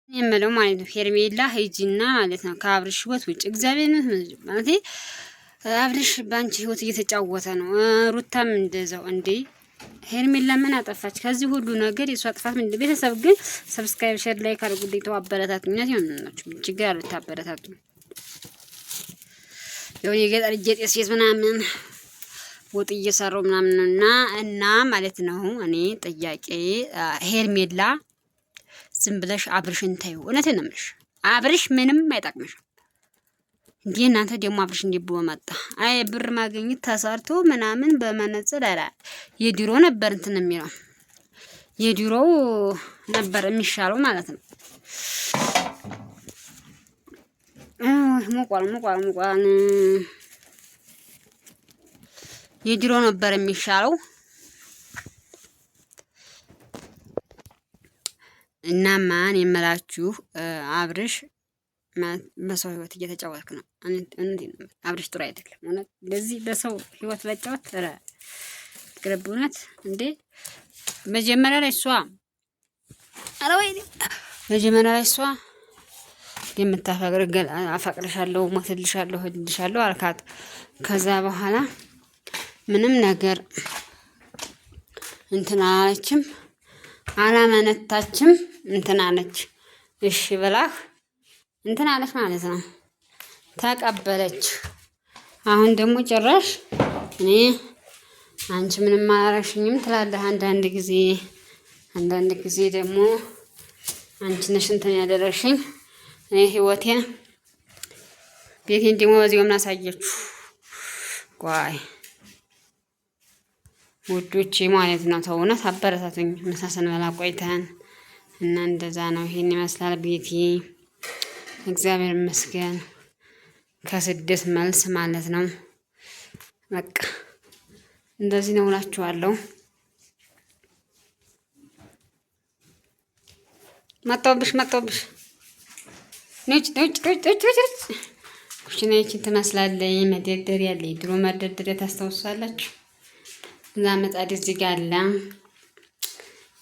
የምለው ማለት ነው ሄርሜላ ሂጂና ማለት ነው ከአብርሽ ህይወት ውጭ እግዚአብሔር ማለት አብርሽ ባንቺ ህይወት እየተጫወተ ነው። ሩታም እንደዛው እንዴ ሄርሜላ ምን አጠፋች? ከዚህ ሁሉ ነገር የሷ ጥፋት ምንድነው? ቤተሰብ ግን ሰብስክራይብ፣ ሼር፣ ላይክ አድርጉልኝ። ተው አበረታቱኝ። ናችሁ ችግር አለ ታበረታቱኝ። የሆነ የገጠር ጀጤ ሴት ምናምን ወጥ እየሰሩ ምናምን እና ማለት ነው። እኔ ጥያቄ ሄርሜላ ዝም ብለሽ አብርሽን ታዩ። እውነቴን ነው የምልሽ አብርሽ ምንም አይጠቅምሽም። እንዴ እናንተ ደግሞ አብርሽ እንዲቦ መጣ። አይ ብር ማግኘት ተሰርቶ ምናምን በመነጽር አላ የድሮ ነበር እንትን የሚለው የድሮው ነበር የሚሻለው ማለት ነው። ሙቋል የድሮ ነበር የሚሻለው። እና ማን የምላችሁ አብርሽ በሰው ህይወት እየተጫወትክ ነው። አብርሽ ጥሩ አይደለም። እውነት እንደዚህ በሰው ህይወት መጫወት ግረብ እውነት እንዴ መጀመሪያ ላይ እሷ የምታፈቅር አፈቅርሻለሁ፣ ሞትልሻለሁ፣ እድልሻለሁ አልካት። ከዛ በኋላ ምንም ነገር እንትን አላለችም፣ አላመነታችም። እንትን አለች እሺ ብላህ እንትን አለች ማለት ነው። ተቀበለች። አሁን ደግሞ ጭራሽ እኔ አንቺ ምንም አላረሽኝም ትላለህ አንዳንድ ጊዜ ደግሞ አንቺ ነሽ እንትን ያደረሽኝ እኔ ህይወቴን ቤቴን ደግሞ በዚህ ምን አሳየችሁ? ቆይ ውዶቼ ማለት ነው። ተውነት አበረታቱኝ። ምሳ ስንበላ ቆይተን እና እንደዛ ነው። ይሄን ይመስላል ቤቴ። እግዚአብሔር ይመስገን ከስደት መልስ ማለት ነው። በቃ እንደዚህ ነው እላችኋለሁ። መጣሁብሽ ነጭ ኩሽናችን ትመስላለች። መደርደሪያ ያለ ድሮ መደርደሪያ ታስታውሳላችሁ? እዛ መጣድ እዚህ ጋር አለ።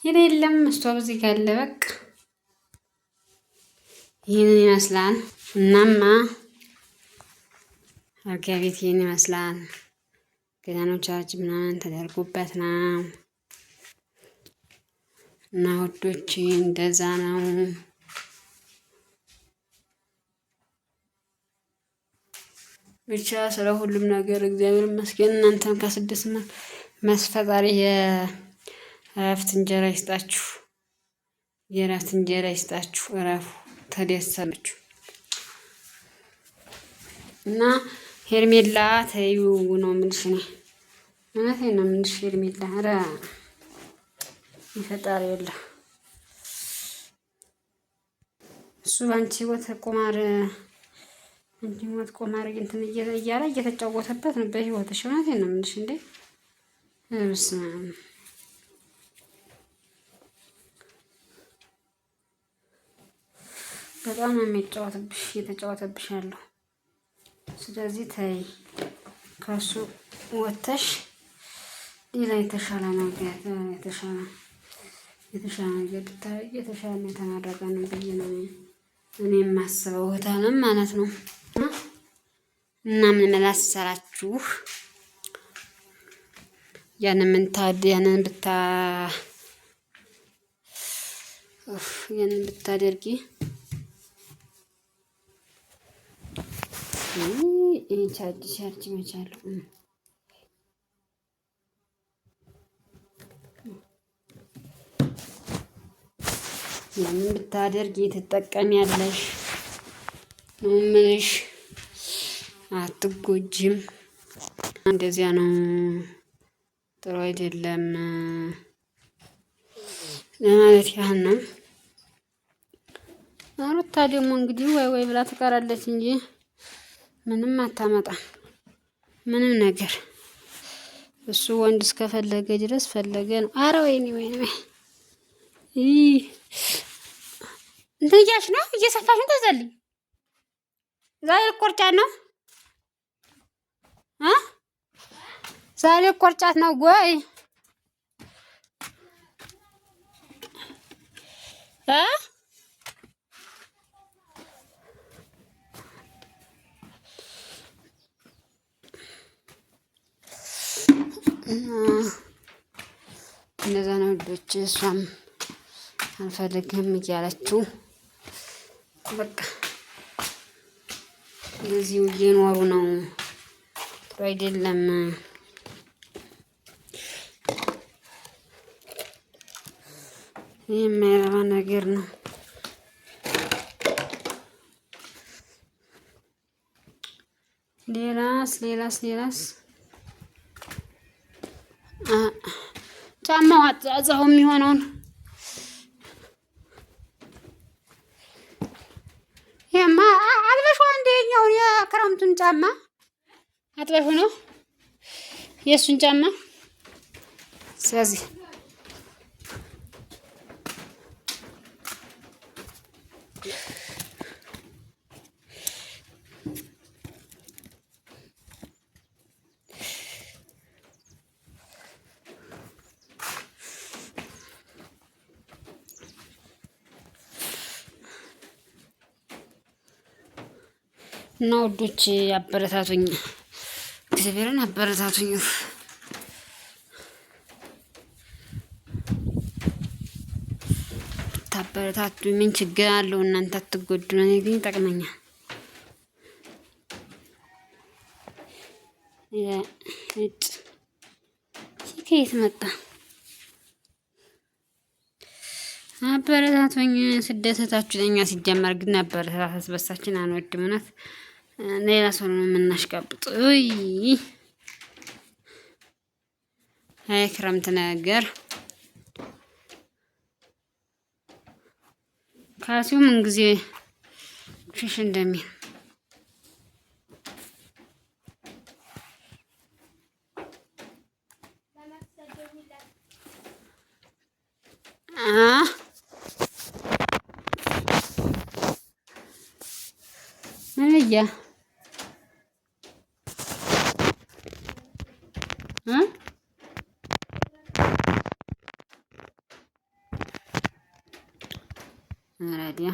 የለም ስቶቭ እዚህ ጋር አለ። በቃ ይህንን ይመስላል። እናማ አልጋ ቤት ይህን ይመስላል። ገናኖቻች ምናምን ተደርጎበት ነው እና ውዶች እንደዛ ነው። ብቻ ስለ ሁሉም ነገር እግዚአብሔር ይመስገን። እናንተም ከስደት መስፈጣሪ የእረፍት እንጀራ ይስጣችሁ፣ የእረፍት እንጀራ ይስጣችሁ። እረፉ፣ ተደሰታችሁ እና ሄርሜላ ተይው ነው የምልሽ። እኔ እውነቴን ነው የምልሽ ሄርሜላ። ኧረ ይፈጣሪ የለ እሱ ባንቺ ህይወት ቁማር እንጂ ሞት ቆማር እንትን እያለ እየተጫወተበት ነው በህይወትሽ። እውነቴን ነው የምልሽ እንዴ በስመ አብ። በጣም ነው የሚጫወትብሽ እየተጫወተብሽ ያለው። ስለዚህ ተይ ከሱ ወተሽ ሌላ የተሻለ ነገር ብታረጊ የተሻለ የተመረቀ ነው ብዬ ነው እኔ የማስበው እህታለም ማለት ነው። እና ምን መላሰራችሁ ያንን ብታደርጊ ቻርጅ መቻለሁ ያንን ብታደርጊ ትጠቀሚያለሽ ነው የምልሽ። አትጎጂም። እንደዚያ ነው። ጥሩ አይደለም ለማለት ያህል ነው። ሩታ ደግሞ እንግዲህ ወይ ብላ ትቀራለች እንጂ ምንም አታመጣም ምንም ነገር። እሱ ወንድ እስከፈለገ ድረስ ፈለገ ነው። ኧረ ወይኔ እንትን እያልሽ ነው እየሰፋሽ ነው። ተዘልኝ ዛሬ ቆርጫት ነው ዛሬ ቆርጫት ነው ጎይ እንደዛ ነው ልጆች። እሷም አልፈልግም እያለችው በቃ እንደዚሁ እየኖሩ ነው። ጥሩ አይደለም። ይህ የማይረባ ነገር ነው። ሌላስ ጫማው እዛው የሚሆነውን ይሄማ አጥበሽው አንደኛውን የክረምቱን ጫማ አጥበሽው ነው የእሱን ጫማ። ስለዚህ እና ውዶች አበረታቱኝ፣ እግዚአብሔርን አበረታቱኝ። ታበረታቱኝ ምን ችግር አለው? እናንተ አትጎዱ፣ እኔ ግን ይጠቅመኛል። ከየት መጣ? አበረታቱኝ። ስደተታችሁ ለኛ ሲጀመር ግን አበረታታት በሳችን አንወድም እውነት ሌላ ሰው ነው የምናሽቃብጥ። አይ ክረምት ነገር ካሲው ምን ጊዜ ሽሽ እንደሚል ምንያ ረዲያ